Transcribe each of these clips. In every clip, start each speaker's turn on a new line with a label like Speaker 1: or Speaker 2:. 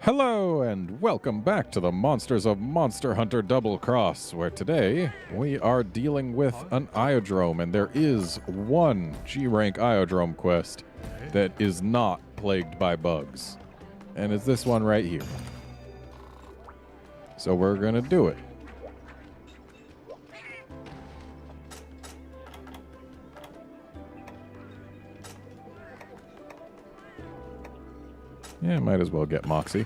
Speaker 1: Hello and welcome back to the Monsters of Monster Hunter Double Cross, where today we are dealing with an Iodrome, and there is one G-Rank Iodrome quest that is not plagued by bugs, and it's this one right here. So we're gonna do it. Yeah, might as well get Moxie.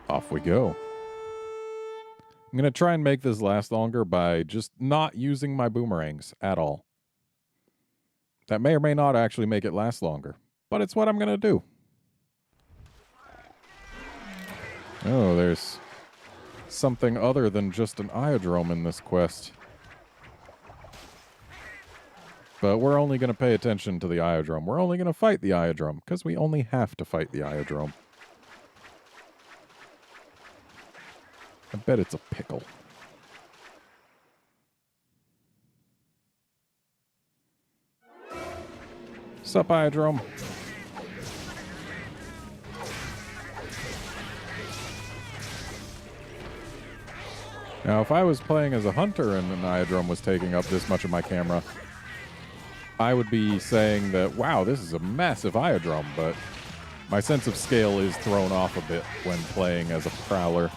Speaker 1: Off we go. I'm going to try and make this last longer by just not using my boomerangs at all. That may or may not actually make it last longer, but it's what I'm going to do. Oh, there's something other than just an Iodrome in this quest. But we're only going to pay attention to the Iodrome. We're only going to fight the Iodrome, because we only have to fight the Iodrome. I bet it's a pickle. Sup, Iodrome? Now, if I was playing as a hunter and an Iodrome was taking up this much of my camera, I would be saying that, wow, this is a massive Iodrome, but my sense of scale is thrown off a bit when playing as a prowler.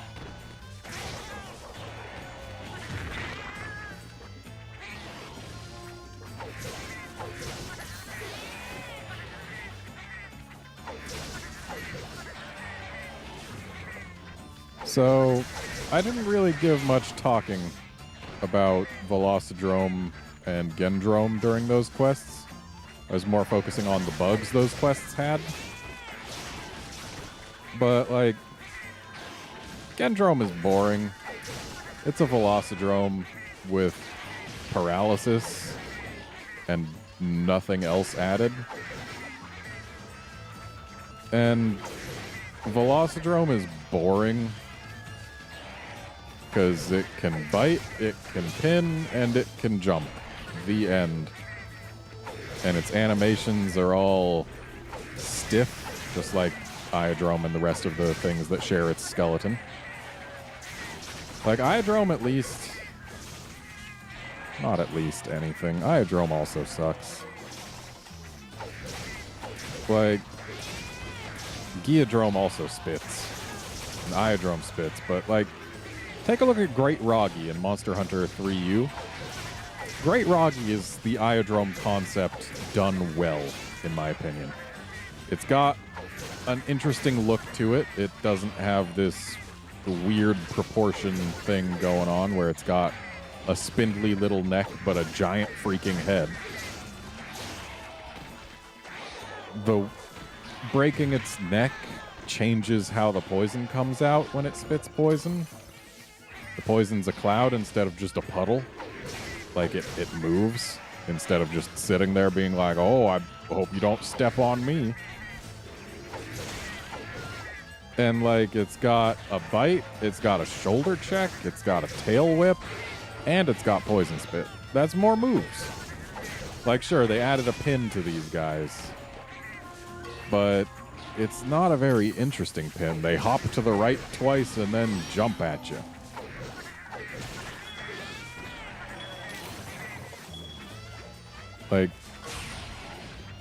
Speaker 1: So, I didn't really give much talking about Velocidrome and Gendrome during those quests. I was more focusing on the bugs those quests had. But, like, Gendrome is boring. It's a Velocidrome with paralysis and nothing else added. And Velocidrome is boring because it can bite, it can pin, and it can jump. The end. And its animations are all stiff, just like Iodrome and the rest of the things that share its skeleton. Like, Iodrome at least... Not at least anything. Iodrome also sucks. Like, Geodrome also spits. And Iodrome spits, but, like, take a look at Great Roggy in Monster Hunter 3U. Great Roggy is the Iodrome concept done well, in my opinion. It's got an interesting look to it. It doesn't have this weird proportion thing going on where it's got a spindly little neck but a giant freaking head. The breaking its neck changes how the poison comes out when it spits poison. The poison's a cloud instead of just a puddle. Like, it moves instead of just sitting there being like, oh, I hope you don't step on me. And, like, it's got a bite, it's got a shoulder check, it's got a tail whip, and it's got poison spit. That's more moves. Like, sure, they added a pin to these guys, but it's not a very interesting pin. They hop to the right twice and then jump at you. Like,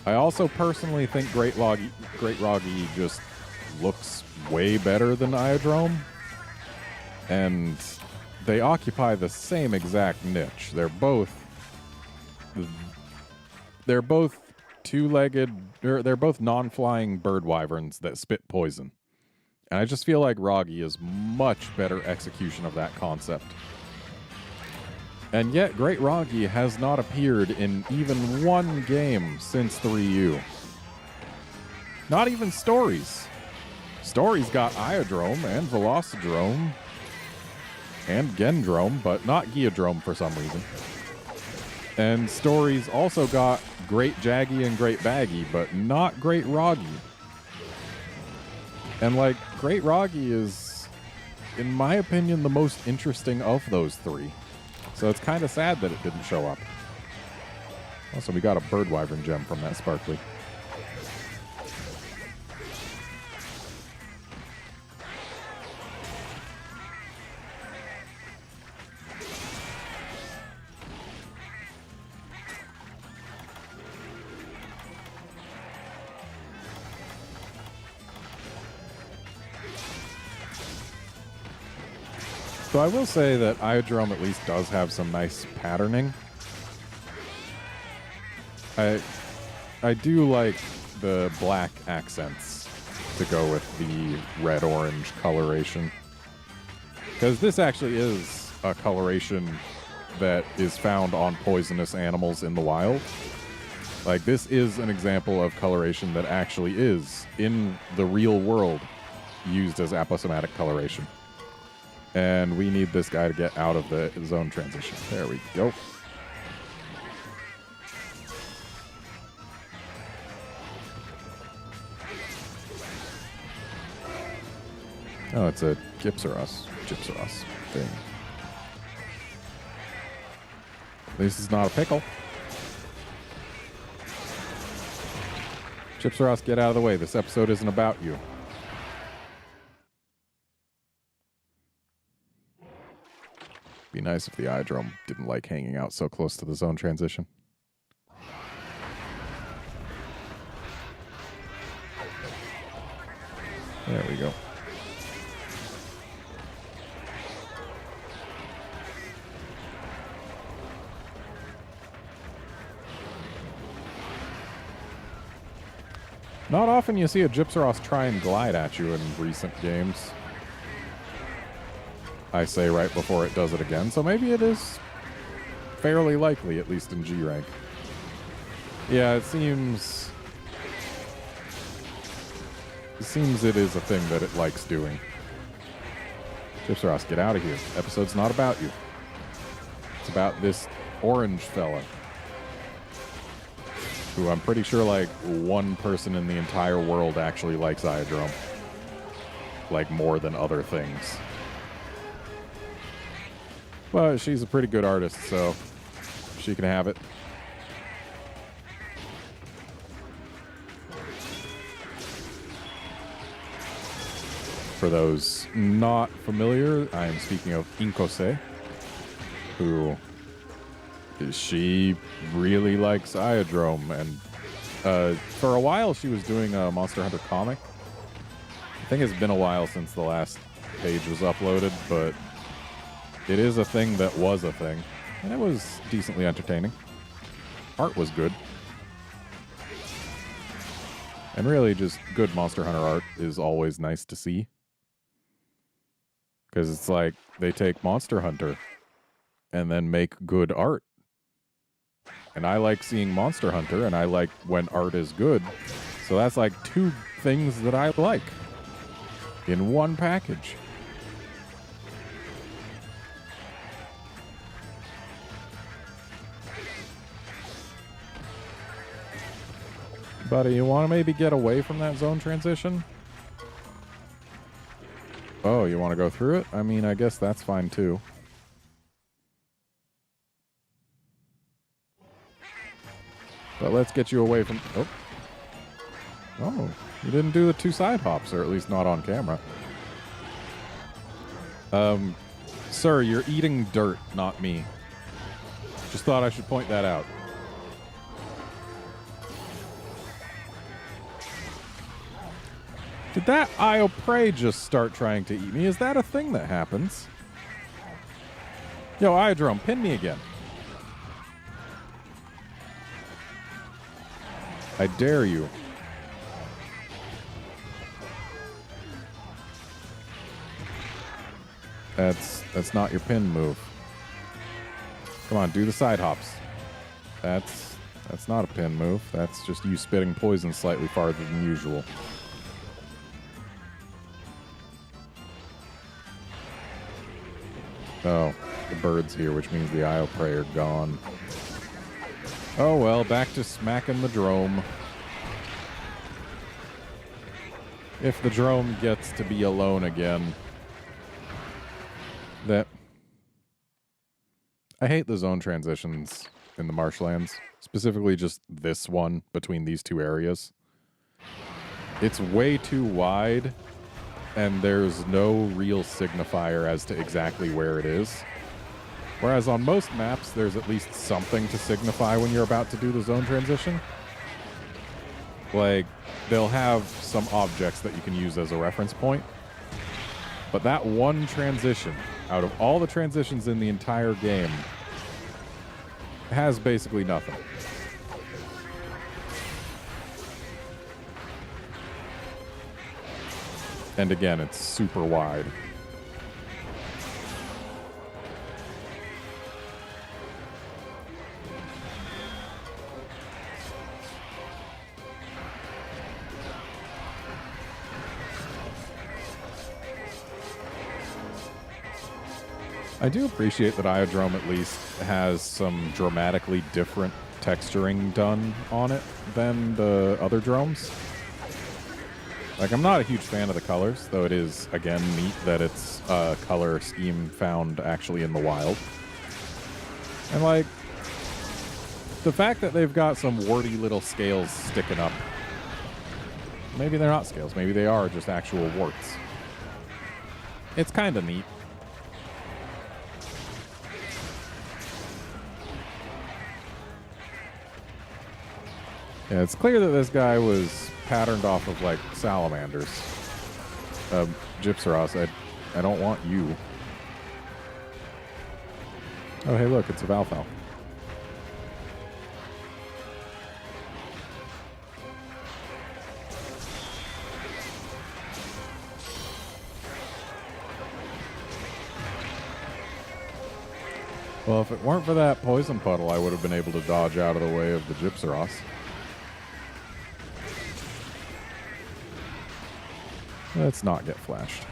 Speaker 1: I also personally think Great Roggy just looks way better than Iodrome. And they occupy the same exact niche. They're both two-legged, they're both non-flying bird wyverns that spit poison. And I just feel like Roggy is much better execution of that concept. And yet, Great Roggy has not appeared in even one game since 3U. Not even Stories. Stories got Iodrome and Velocidrome and Gendrome, but not Geodrome for some reason. And Stories also got Great Jaggy and Great Baggy, but not Great Roggy. And, like, Great Roggy is, in my opinion, the most interesting of those three. So it's kind of sad that it didn't show up. Also, we got a bird wyvern gem from that sparkly. So I will say that Iodrome at least does have some nice patterning. I do like the black accents to go with the red-orange coloration. Because this actually is a coloration that is found on poisonous animals in the wild. Like, this is an example of coloration that actually is, in the real world, used as aposematic coloration. And we need this guy to get out of the zone transition. There we go. Oh, it's a Gypsaros thing. This is not a pickle. Gypsaros, get out of the way. This episode isn't about you. Be nice if the Iodrome didn't like hanging out so close to the zone transition. There we go. Not often you see a Gypsaros try and glide at you in recent games. I say right before it does it again, so maybe it is fairly likely, at least in G rank. Yeah, it seems it is a thing that it likes doing. Gypsaros, get out of here. Episode's not about you. It's about this orange fella, who I'm pretty sure like one person in the entire world actually likes Iodrome. Like more than other things. But she's a pretty good artist, so she can have it. For those not familiar, I am speaking of Inkose, who she really likes Iodrome, and for a while she was doing a Monster Hunter comic. I think it's been a while since the last page was uploaded, but it is a thing that was a thing, and it was decently entertaining. Art was good. And really, just good Monster Hunter art is always nice to see. Because it's like, they take Monster Hunter and then make good art. And I like seeing Monster Hunter, and I like when art is good. So that's like two things that I like in one package. Buddy, you want to maybe get away from that zone transition? Oh, you want to go through it? I mean, I guess that's fine too. But let's get you away from... Oh. Oh, you didn't do the two side hops, or at least not on camera. Sir, you're eating dirt, not me. Just thought I should point that out. Did that Io Prey just start trying to eat me? Is that a thing that happens? Yo, Iodrome, pin me again. I dare you. That's not your pin move. Come on, do the side hops. That's not a pin move. That's just you spitting poison slightly farther than usual. Oh, the bird's here, which means the Io Prey are gone. Oh well, back to smacking the drome. If the drome gets to be alone again. I hate the zone transitions in the marshlands, specifically just this one between these two areas. It's way too wide, and there's no real signifier as to exactly where it is. Whereas on most maps, there's at least something to signify when you're about to do the zone transition. Like, they'll have some objects that you can use as a reference point. But that one transition, out of all the transitions in the entire game, has basically nothing. And again, it's super wide. I do appreciate that Iodrome at least has some dramatically different texturing done on it than the other dromes. Like, I'm not a huge fan of the colors, though it is, again, neat that it's a color scheme found actually in the wild. And, like, the fact that they've got some warty little scales sticking up. Maybe they're not scales. Maybe they are just actual warts. It's kind of neat. Yeah, it's clear that this guy was patterned off of, like, salamanders. Gypsaros, I don't want you. Oh, hey, look, it's a Valfal. Well, if it weren't for that poison puddle, I would have been able to dodge out of the way of the Gypsaros. Let's not get flashed.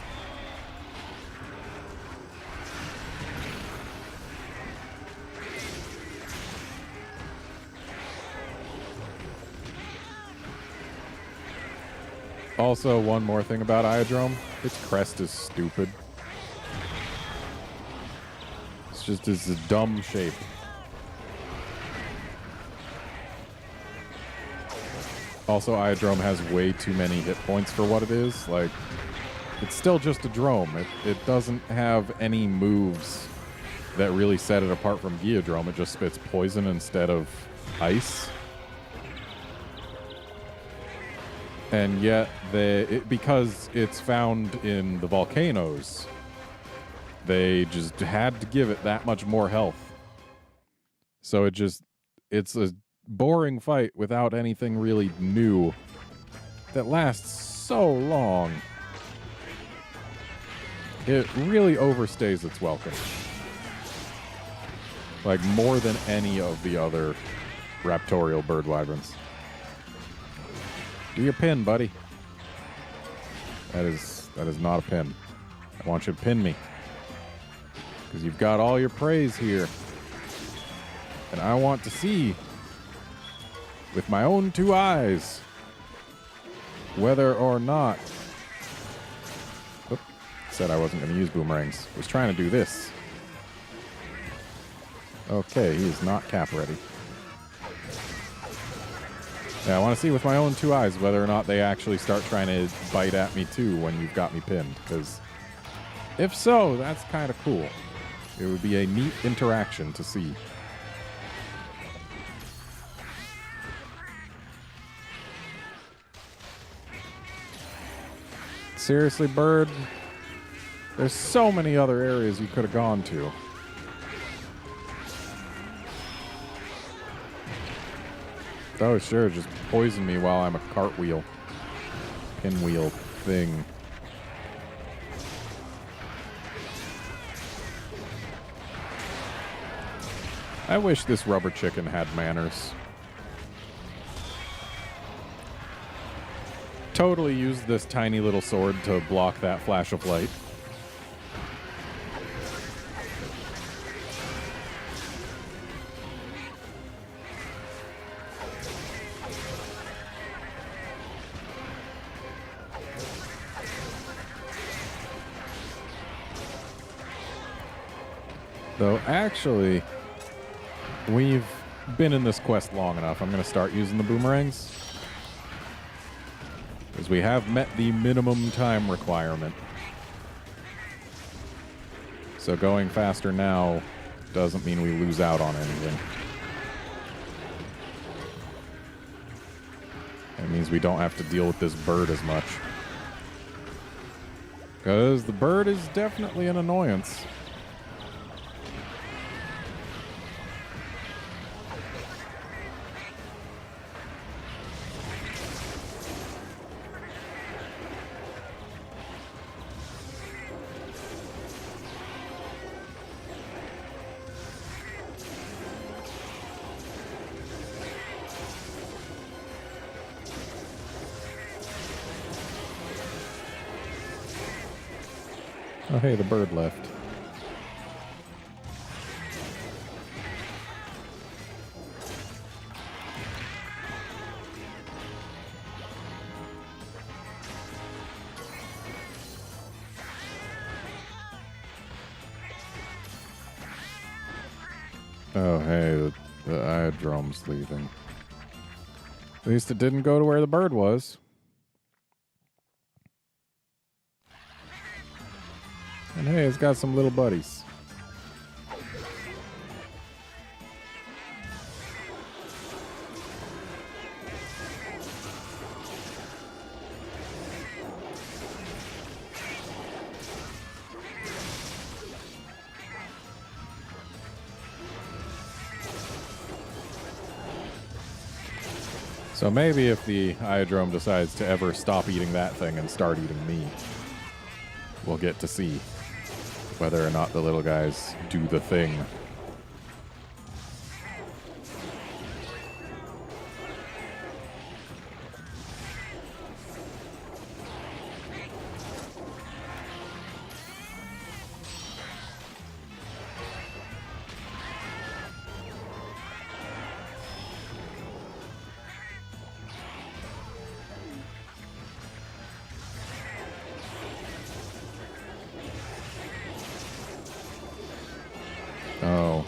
Speaker 1: Also, one more thing about Iodrome. Its crest is stupid. It's just a dumb shape. Also, Iodrome has way too many hit points for what it is. Like, it's still just a drome. It doesn't have any moves that really set it apart from Geodrome. It just spits poison instead of ice. And yet, because it's found in the volcanoes, they just had to give it that much more health. So it's a boring fight without anything really new that lasts so long. It really overstays its welcome. Like, more than any of the other raptorial bird wyverns. Do your pin, buddy. That is not a pin. I want you to pin me. Because you've got all your praise here. And I want to see with my own two eyes whether or not... Oop, said I wasn't going to use boomerangs. I was trying to do this. Okay, he is not cap ready. Yeah, I want to see with my own two eyes whether or not they actually start trying to bite at me too when you've got me pinned. Because if so, that's kind of cool. It would be a neat interaction to see. Seriously, bird? There's so many other areas you could have gone to. Oh, sure, just poison me while I'm a cartwheel. Pinwheel thing. I wish this rubber chicken had manners. Totally used this tiny little sword to block that flash of light. Though, actually, we've been in this quest long enough. I'm going to start using the boomerangs. Because we have met the minimum time requirement. So going faster now doesn't mean we lose out on anything. It means we don't have to deal with this bird as much. Because the bird is definitely an annoyance. Oh, hey, the bird left. Oh, hey, the Iodrome's leaving. At least it didn't go to where the bird was. And hey, it's got some little buddies. So maybe if the Iodrome decides to ever stop eating that thing and start eating me, we'll get to see whether or not the little guys do the thing. Oh,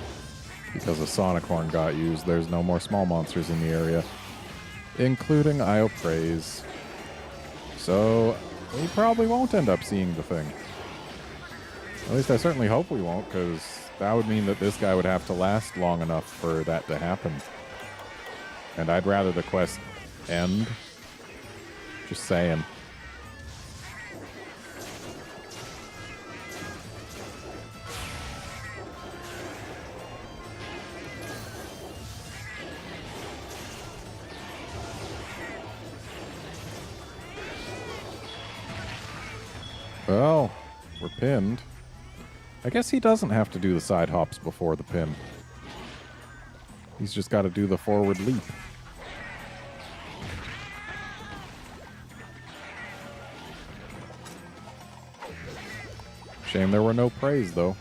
Speaker 1: because a Sonic Horn got used, there's no more small monsters in the area, including Iopraise. So we probably won't end up seeing the thing. At least I certainly hope we won't, because that would mean that this guy would have to last long enough for that to happen. And I'd rather the quest end. Just saying. Well, we're pinned. I guess he doesn't have to do the side hops before the pin. He's just got to do the forward leap. Shame there were no praise, though.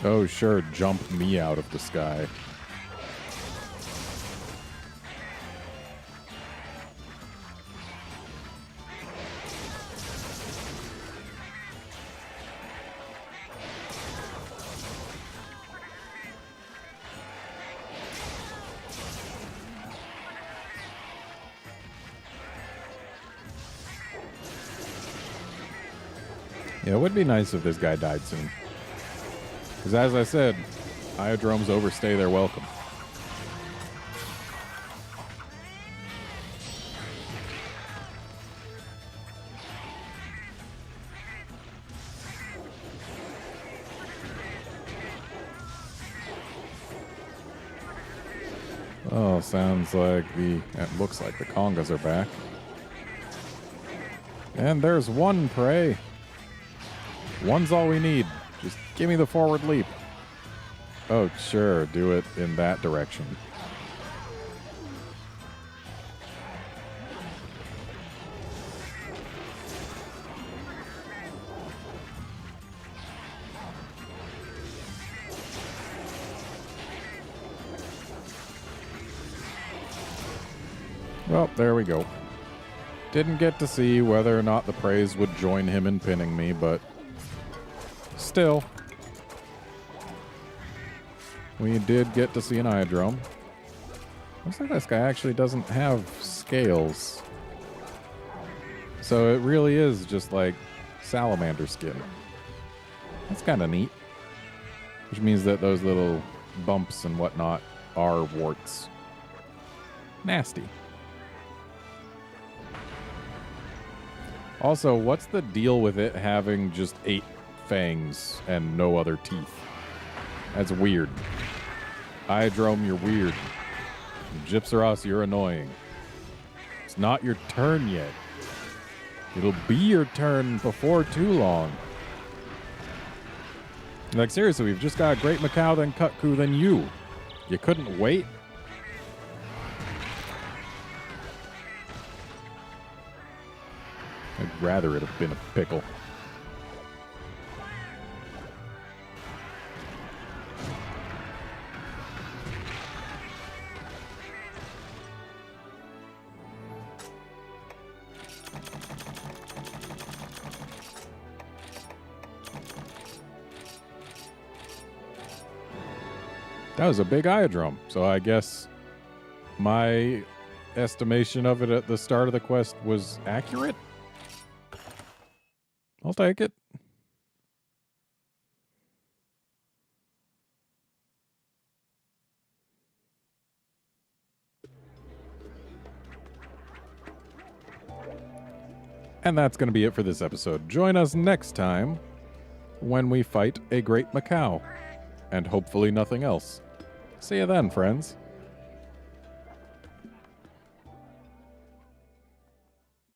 Speaker 1: Oh, sure, jump me out of the sky. Yeah, it would be nice if this guy died soon. Because as I said, Iodromes overstay their welcome. Oh, sounds like it looks like the congas are back. And there's one prey. One's all we need. Just give me the forward leap. Oh, sure. Do it in that direction. Well, there we go. Didn't get to see whether or not the praise would join him in pinning me, but still. We did get to see an Iodrome. Looks like this guy actually doesn't have scales. So it really is just like salamander skin. That's kind of neat. Which means that those little bumps and whatnot are warts. Nasty. Also, what's the deal with it having just 8 fangs and no other teeth? That's weird. Iodrome, you're weird. Gypsaros, you're annoying. It's not your turn yet. It'll be your turn before too long. Like, seriously, we've just got a Great Macau, then Kutku, then you. You couldn't wait? I'd rather it have been a pickle. That was a big Iodrome, so I guess my estimation of it at the start of the quest was accurate? I'll take it. And that's going to be it for this episode. Join us next time when we fight a Great Macau. And hopefully nothing else. See you then, friends.